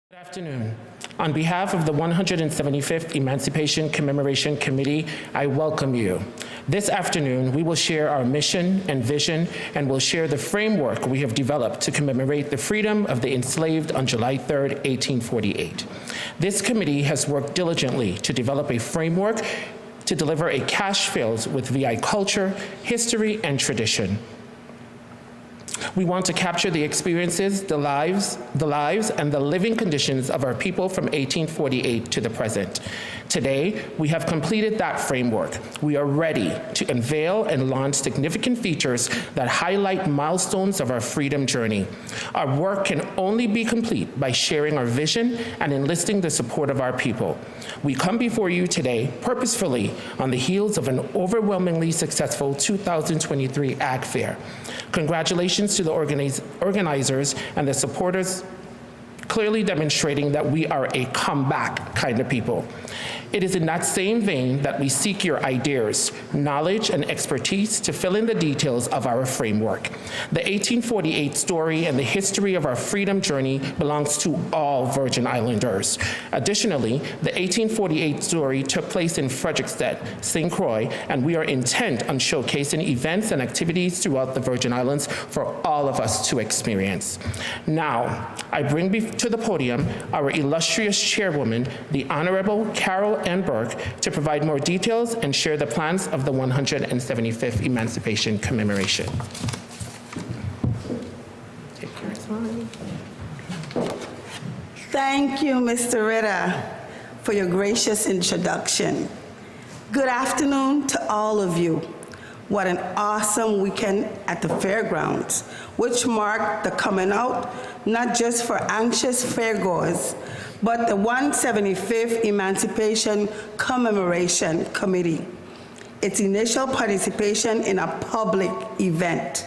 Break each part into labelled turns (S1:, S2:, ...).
S1: Good afternoon. On behalf of the 175th Emancipation Commemoration Committee, I welcome you. This afternoon, we will share our mission and vision, and will share the framework we have developed to commemorate the freedom of the enslaved on July 3rd, 1848. This committee has worked diligently to develop a framework to deliver a cache filled with VI culture, history, and tradition. We want to capture the experiences, the lives, and the living conditions of our people from 1848 to the present. Today, we have completed that framework. We are ready to unveil and launch significant features that highlight milestones of our freedom journey. Our work can only be complete by sharing our vision and enlisting the support of our people. We come before you today purposefully on the heels of an overwhelmingly successful 2023 Ag Fair. Congratulations to the organizers and the supporters, clearly demonstrating that we are a comeback kind of people. It is in that same vein that we seek your ideas, knowledge, and expertise to fill in the details of our framework. The 1848 story and the history of our freedom journey belongs to all Virgin Islanders. Additionally, the 1848 story took place in Frederiksted, St. Croix, and we are intent on showcasing events and activities throughout the Virgin Islands for all of us to experience. Now, I bring to the podium our illustrious chairwoman, the Honorable Carol Ann Burke, to provide more details and share the plans of the 175th Emancipation Commemoration. Take care.
S2: Thank you, Mr. Ritter, for your gracious introduction. Good afternoon to all of you. What an awesome weekend at the fairgrounds, which marked the coming out not just for anxious fairgoers, but the 175th Emancipation Commemoration Committee, its initial participation in a public event.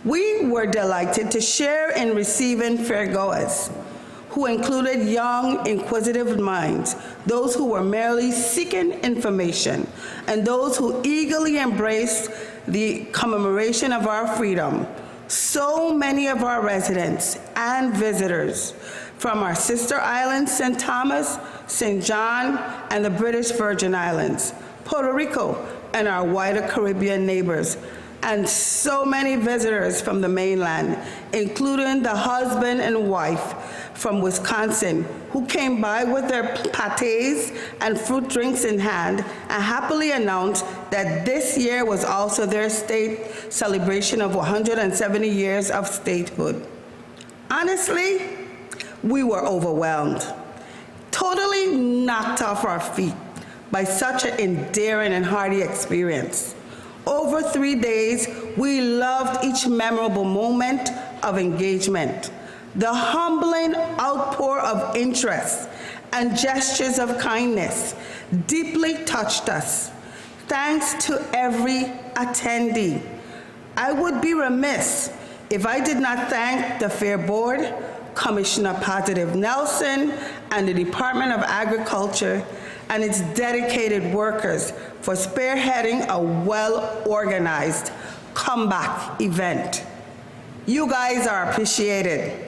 S2: We were delighted to share in receiving fairgoers, who included young, inquisitive minds, those who were merely seeking information, and those who eagerly embraced the commemoration of our freedom. So many of our residents and visitors from our sister islands, St. Thomas, St. John, and the British Virgin Islands, Puerto Rico, and our wider Caribbean neighbors, and so many visitors from the mainland, including the husband and wife from Wisconsin, who came by with their pâtés and fruit drinks in hand and happily announced that this year was also their state celebration of 170 years of statehood. Honestly, we were overwhelmed, totally knocked off our feet by such an endearing and hearty experience. Over 3 days, we loved each memorable moment of engagement. The humbling outpour of interest and gestures of kindness deeply touched us. Thanks to every attendee. I would be remiss if I did not thank the Fair Board, Commissioner Positive Nelson, and the Department of Agriculture and its dedicated workers for spearheading a well-organized comeback event. You guys are appreciated.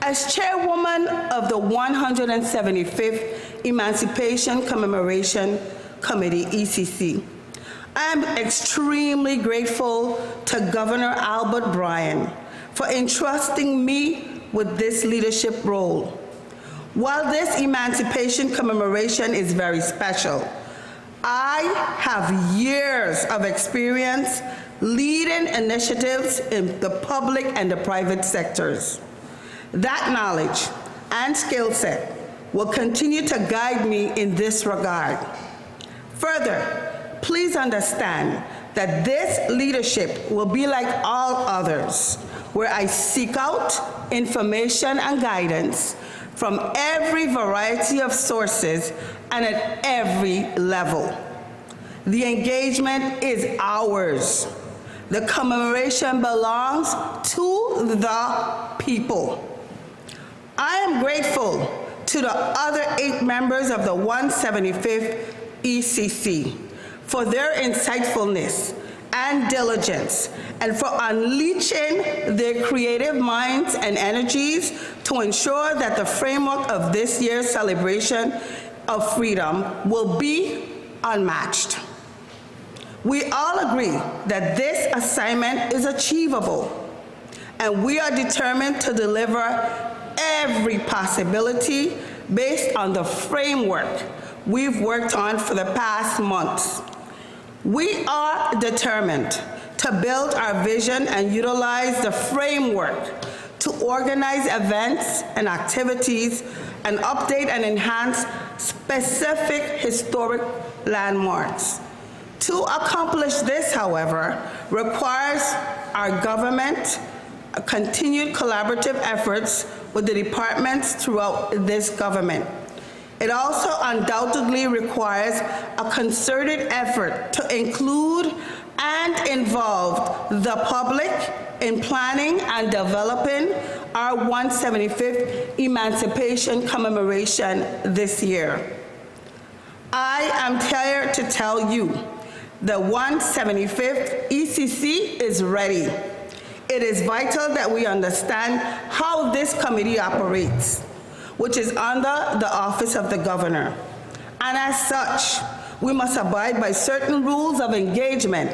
S2: As chairwoman of the 175th Emancipation Commemoration Committee, ECC, I am extremely grateful to Governor Albert Bryan for entrusting me with this leadership role. While this Emancipation Commemoration is very special, I have years of experience leading initiatives in the public and the private sectors. That knowledge and skill set will continue to guide me in this regard. Further, please understand that this leadership will be like all others, where I seek out information and guidance from every variety of sources and at every level. The engagement is ours. The commemoration belongs to the people. I am grateful to the other 8 members of the 175th ECC for their insightfulness and diligence, and for unleashing their creative minds and energies to ensure that the framework of this year's celebration of freedom will be unmatched. We all agree that this assignment is achievable, and we are determined to deliver every possibility based on the framework we've worked on for the past months. We are determined to build our vision and utilize the framework to organize events and activities and update and enhance specific historic landmarks. To accomplish this, however, requires our government continued collaborative efforts with the departments throughout this government. It also undoubtedly requires a concerted effort to include and involve the public in planning and developing our 175th Emancipation Commemoration this year. I am here to tell you the 175th ECC is ready. It is vital that we understand how this committee operates, which is under the office of the governor. And as such, we must abide by certain rules of engagement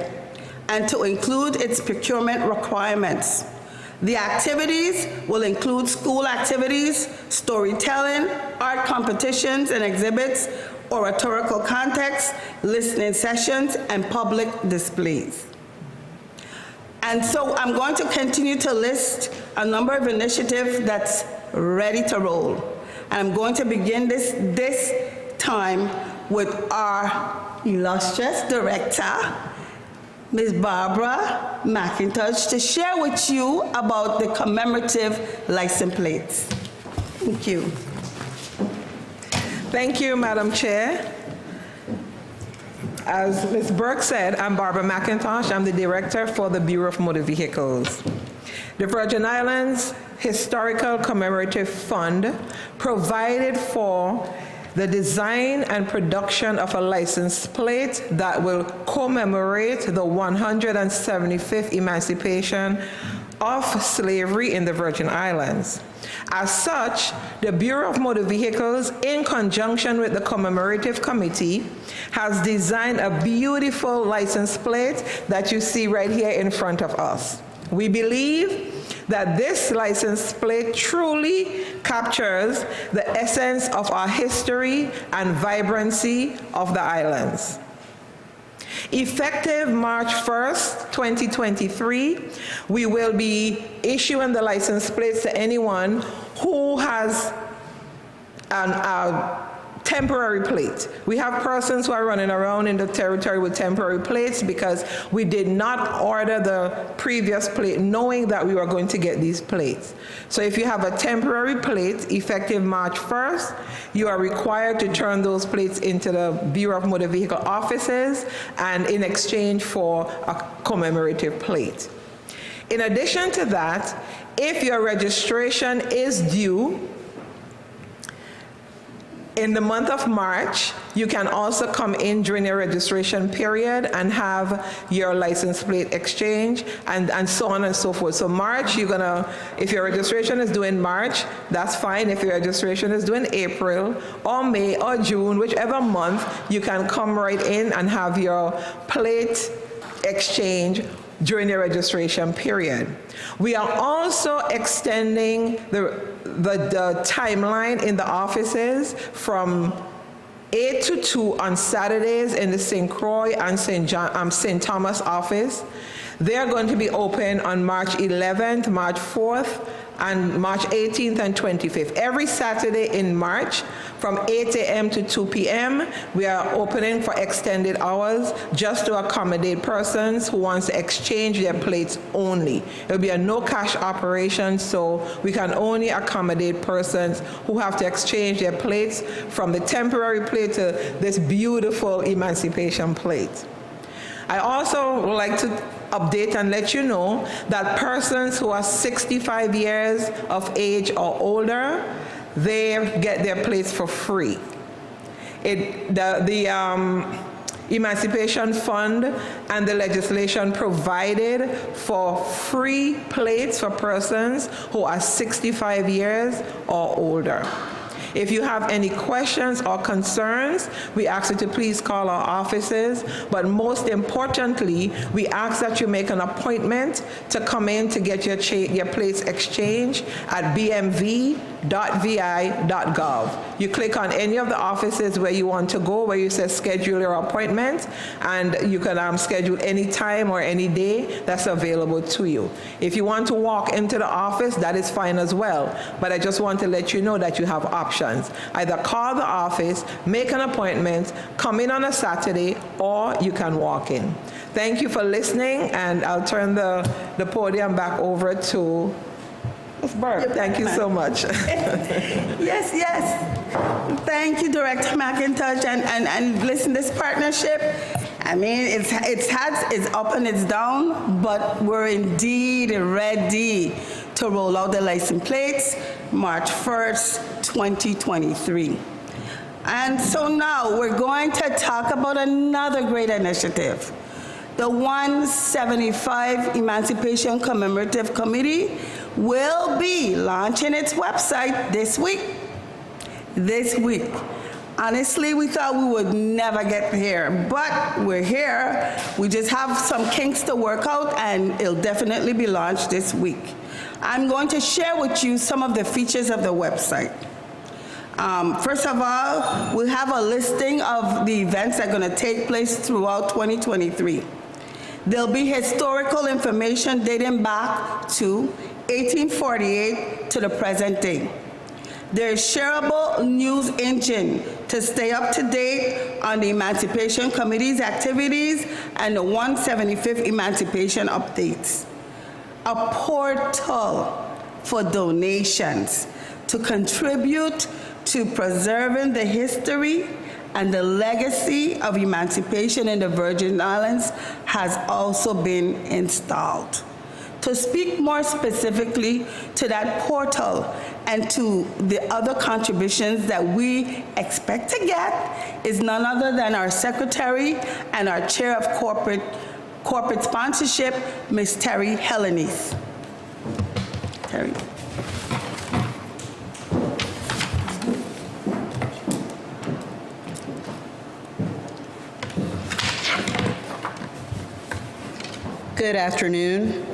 S2: and to include its procurement requirements. The activities will include school activities, storytelling, art competitions and exhibits, oratorical contests, listening sessions, and public displays. And so I'm going to continue to list a number of initiatives that's ready to roll. And I'm going to begin this time with our illustrious director, Ms. Barbara McIntosh, to share with you about the commemorative license plates. Thank you.
S3: Thank you, Madam Chair. As Ms. Burke said, I'm Barbara McIntosh. I'm the Director for the Bureau of Motor Vehicles. The Virgin Islands Historical Commemorative Fund provided for the design and production of a license plate that will commemorate the 175th emancipation of slavery in the Virgin Islands. As such, the Bureau of Motor Vehicles, in conjunction with the Commemorative Committee, has designed a beautiful license plate that you see right here in front of us. We believe that this license plate truly captures the essence of our history and vibrancy of the islands. Effective March 1st, 2023, we will be issuing the license plates to anyone who has a temporary plate. We have persons who are running around in the territory with temporary plates because we did not order the previous plate knowing that we were going to get these plates. So if you have a temporary plate effective March 1st, you are required to turn those plates into the Bureau of Motor Vehicle offices and in exchange for a commemorative plate. In addition to that, if your registration is due in the month of March, you can also come in during your registration period and have your license plate exchange and so on and so forth. So March, if your registration is due in March, that's fine. If your registration is due in April or May or June, whichever month, you can come right in and have your plate exchange during your registration period. We are also extending the timeline in the offices from 8 to 2 on Saturdays in the St. Croix and St. Thomas office. They're going to be open on March 11th, March 4th, and March 18th and 25th. Every Saturday in March from 8 a.m. to 2 p.m. we are opening for extended hours just to accommodate persons who want to exchange their plates only. It will be a no cash operation, so we can only accommodate persons who have to exchange their plates from the temporary plate to this beautiful emancipation plate. I also would like to update and let you know that persons who are 65 years of age or older, they get their plates for free. The Emancipation Fund and the legislation provided for free plates for persons who are 65 years or older. If you have any questions or concerns, we ask you to please call our offices, but most importantly, we ask that you make an appointment to come in to get your plates exchanged at bmv.vi.gov. You click on any of the offices where you want to go, where you say schedule your appointment, and you can schedule any time or any day that's available to you. If you want to walk into the office, that is fine as well, but I just want to let you know that you have options. Either call the office, make an appointment, come in on a Saturday, or you can walk in. Thank you for listening, and I'll turn the podium back over to Ms. Burke. Thank you so much.
S2: Yes, yes. Thank you, Director McIntosh, and listen, this partnership, I mean, it's up and it's down, but we're indeed ready to roll out the license plates March 1st, 2023. And so now we're going to talk about another great initiative. The 175 Emancipation Commemorative Committee will be launching its website this week. This week. Honestly, we thought we would never get here, but we're here. We just have some kinks to work out, and it'll definitely be launched this week. I'm going to share with you some of the features of the website. First of all, we have a listing of the events that are going to take place throughout 2023. There'll be historical information dating back to 1848 to the present day. There's shareable news engine to stay up to date on the Emancipation Committee's activities and the 175th Emancipation updates. A portal for donations to contribute to preserving the history and the legacy of emancipation in the Virgin Islands has also been installed. To speak more specifically to that portal and to the other contributions that we expect to get is none other than our Secretary and our Chair of Corporate Sponsorship, Ms. Terry Helenies. Terry.
S4: Good afternoon.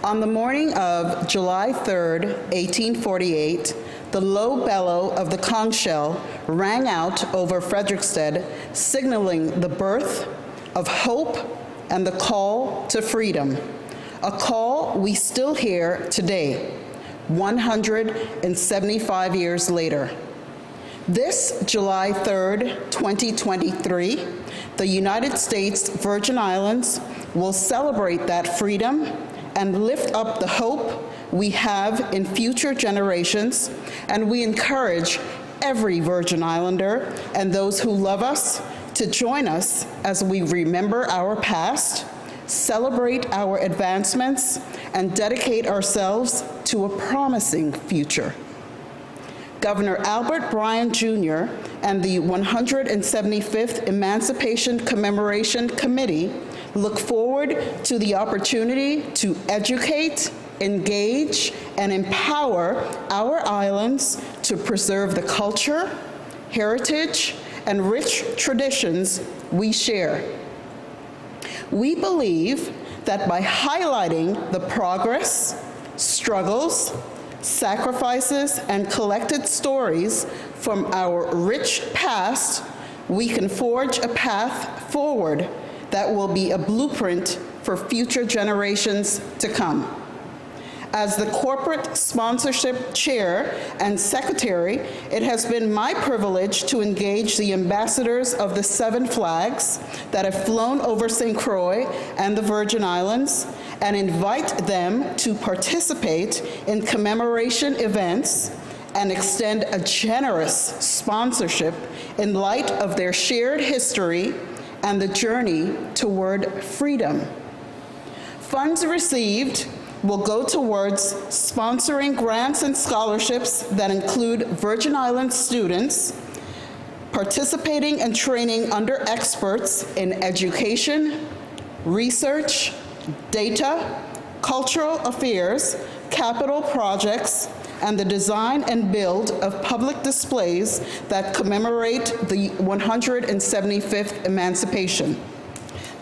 S4: On the morning of July 3rd, 1848, the low bellow of the conch shell rang out over Frederiksted, signaling the birth of hope and the call to freedom, a call we still hear today, 175 years later. This July 3rd, 2023, the United States Virgin Islands will celebrate that freedom and lift up the hope we have in future generations, and we encourage every Virgin Islander and those who love us to join us as we remember our past, celebrate our advancements, and dedicate ourselves to a promising future. Governor Albert Bryan Jr. and the 175th Emancipation Commemoration Committee look forward to the opportunity to educate, engage, and empower our islands to preserve the culture, heritage, and rich traditions we share. We believe that by highlighting the progress, struggles, sacrifices, and collected stories from our rich past, we can forge a path forward that will be a blueprint for future generations to come. As the corporate sponsorship chair and secretary, it has been my privilege to engage the ambassadors of the 7 flags that have flown over St. Croix and the Virgin Islands and invite them to participate in commemoration events and extend a generous sponsorship in light of their shared history and the journey toward freedom. Funds received will go towards sponsoring grants and scholarships that include Virgin Islands students participating and training under experts in education, research, data, cultural affairs, capital projects, and the design and build of public displays that commemorate the 175th Emancipation.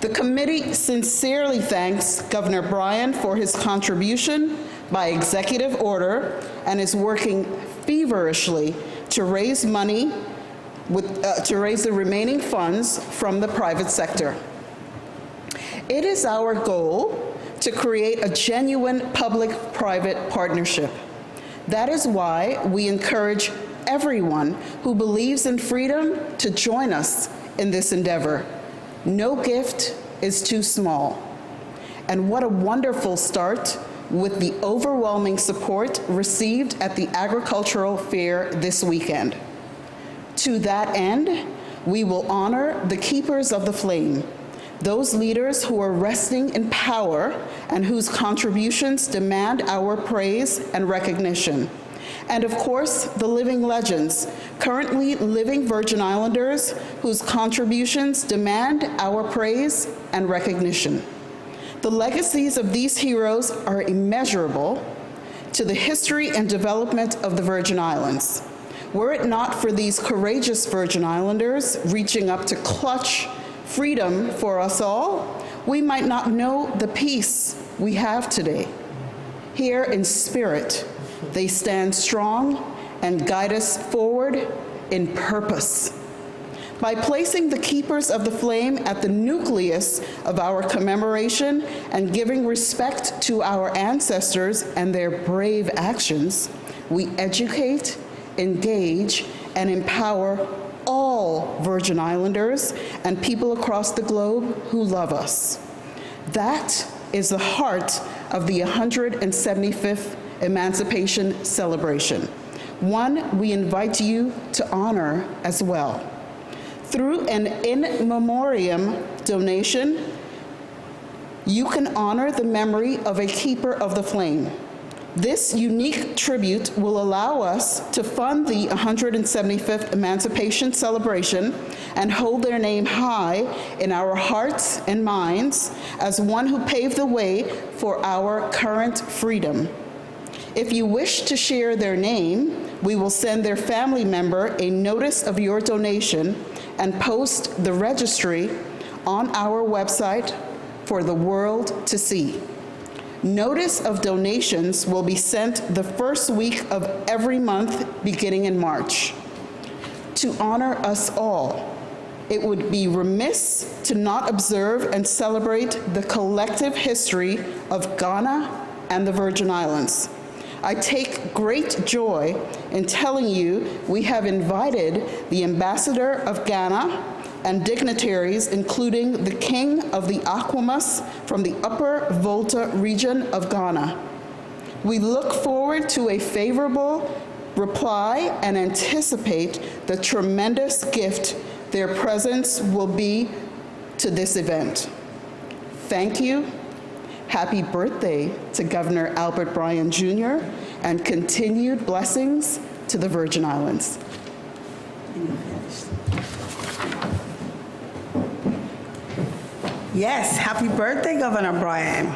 S4: The committee sincerely thanks Governor Bryan for his contribution by executive order and is working feverishly to raise money to raise the remaining funds from the private sector. It is our goal to create a genuine public-private partnership. That is why we encourage everyone who believes in freedom to join us in this endeavor. No gift is too small. And what a wonderful start with the overwhelming support received at the Agricultural Fair this weekend. To that end, we will honor the keepers of the flame, those leaders who are resting in power and whose contributions demand our praise and recognition. And of course, the living legends, currently living Virgin Islanders whose contributions demand our praise and recognition. The legacies of these heroes are immeasurable to the history and development of the Virgin Islands. Were it not for these courageous Virgin Islanders reaching up to clutch freedom for us all, we might not know the peace we have today. Here in spirit, they stand strong and guide us forward in purpose. By placing the keepers of the flame at the nucleus of our commemoration and giving respect to our ancestors and their brave actions, we educate, engage, and empower all Virgin Islanders and people across the globe who love us. That is the heart of the 175th Emancipation Celebration, one we invite you to honor as well. Through an in memoriam donation, you can honor the memory of a keeper of the flame. This unique tribute will allow us to fund the 175th Emancipation Celebration and hold their name high in our hearts and minds as one who paved the way for our current freedom. If you wish to share their name, we will send their family member a notice of your donation and post the registry on our website for the world to see. Notice of donations will be sent the first week of every month beginning in March. To honor us all, it would be remiss to not observe and celebrate the collective history of Ghana and the Virgin Islands. I take great joy in telling you we have invited the Ambassador of Ghana and dignitaries, including the King of the Akwamas from the Upper Volta region of Ghana. We look forward to a favorable reply and anticipate the tremendous gift their presence will be to this event. Thank you. Happy birthday to Governor Albert Bryan Jr. and continued blessings to the Virgin Islands.
S2: Yes, happy birthday, Governor Bryan.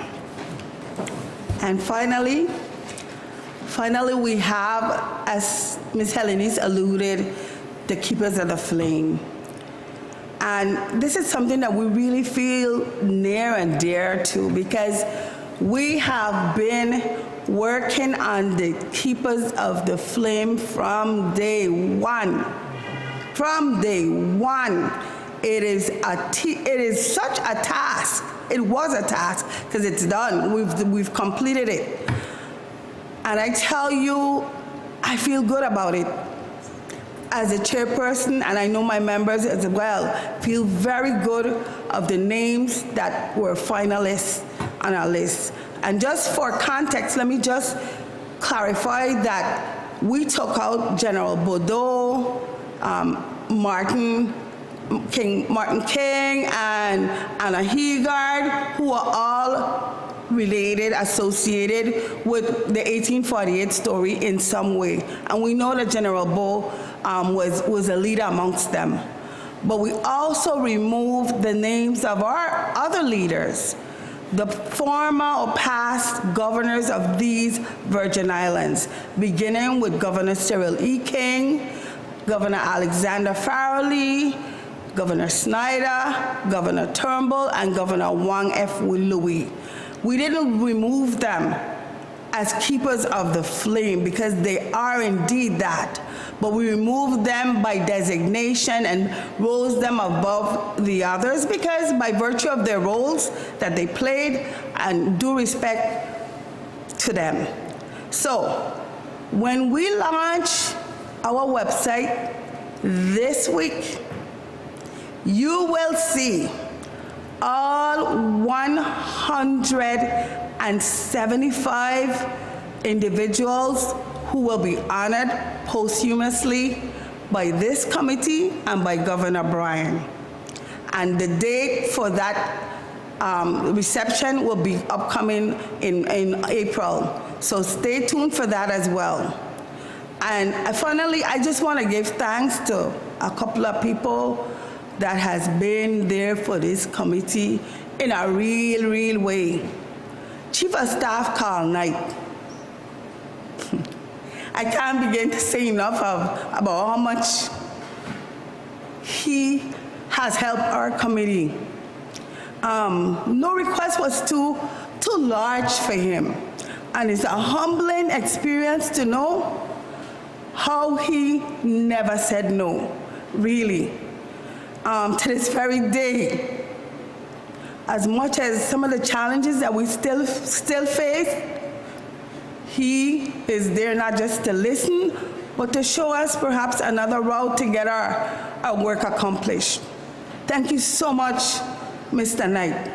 S2: And finally, we have, as Ms. Helenis alluded, the Keepers of the Flame. And this is something that we really feel near and dear to because we have been working on the Keepers of the Flame from day one. From day one. It is such a task. It was a task because it's done. We've completed it. And I tell you, I feel good about it. As a chairperson, and I know my members as well, feel very good of the names that were finalists on our list. And just for context, let me just clarify that we took out General Bordeaux, Martin King, and Anna Hegard, who are all related, associated with the 1848 story in some way. And we know that General Bo was a leader amongst them. But we also removed the names of our other leaders, the former or past governors of these Virgin Islands, beginning with Governor Cyril E. King, Governor Alexander Farrelly, Governor Snyder, Governor Turnbull, and Governor Wang F. Louis. We didn't remove them as keepers of the flame because they are indeed that, but we removed them by designation and rose them above the others because by virtue of their roles that they played and due respect to them. So when we launch our website this week, you will see all 175 individuals who will be honored posthumously by this committee and by Governor Bryan. And the date for that reception will be upcoming in April. So stay tuned for that as well. And finally, I just want to give thanks to a couple of people that has been there for this committee in a real way. Chief of Staff Carl Knight. I can't begin to say enough about how much he has helped our committee. No request was too large for him. And it's a humbling experience to know how he never said no, really. To this very day, as much as some of the challenges that we still face, he is there not just to listen, but to show us perhaps another route to get our work accomplished. Thank you so much, Mr. Knight,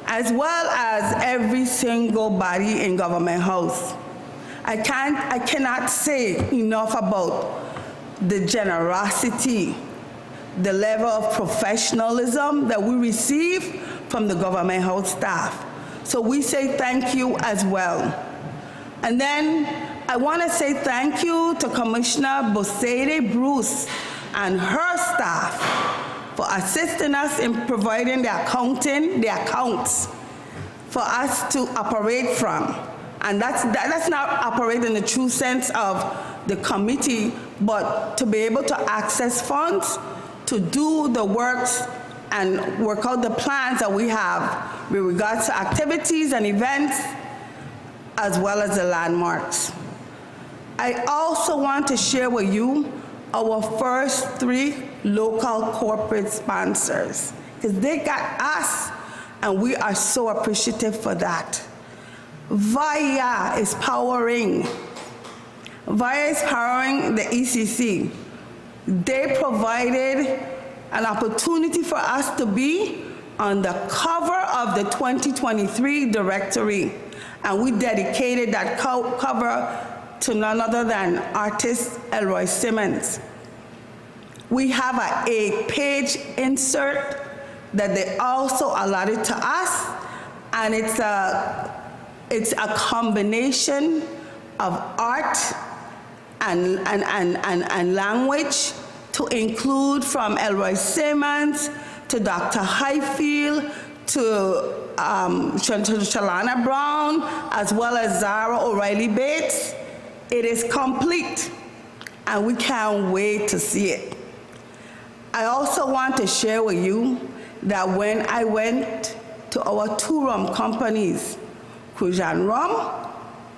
S2: as well as every single body in Government House. I cannot say enough about the generosity, the level of professionalism that we receive from the Government House staff. So we say thank you as well. And then I want to say thank you to Commissioner Bosede Bruce and her staff for assisting us in providing the accounts for us to operate from. And that's not operate in the true sense of the committee, but to be able to access funds to do the works and work out the plans that we have with regards to activities and events, as well as the landmarks. I also want to share with you our first 3 local corporate sponsors, because they got us, and we are so appreciative for that. VIA is powering the ECC. They provided an opportunity for us to be on the cover of the 2023 directory, and we dedicated that cover to none other than artist Elroy Simmons. We have an 8-page insert that they also allotted to us, and it's a combination of art and language to include from Elroy Simmons to Dr. Highfield to Shalana Brown, as well as Zara O'Reilly Bates. It is complete, and we can't wait to see it. I also want to share with you that when I went to our 2 rum companies, Kujan Rum,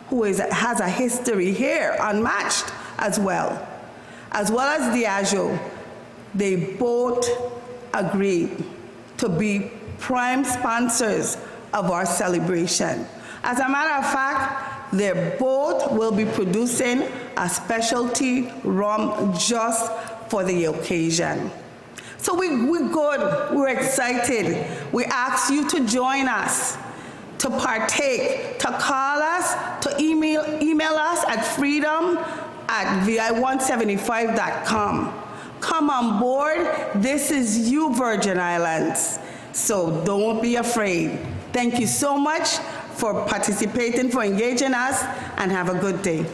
S2: who has a history here, unmatched as well as Diageo, they both agreed to be prime sponsors of our celebration. As a matter of fact, they both will be producing a specialty rum just for the occasion. So we're good, we're excited. We ask you to join us, to partake, to call us, to email us at freedom@vi175.com. Come on board. This is you, Virgin Islands. So don't be afraid. Thank you so much for participating, for engaging us, and have a good day.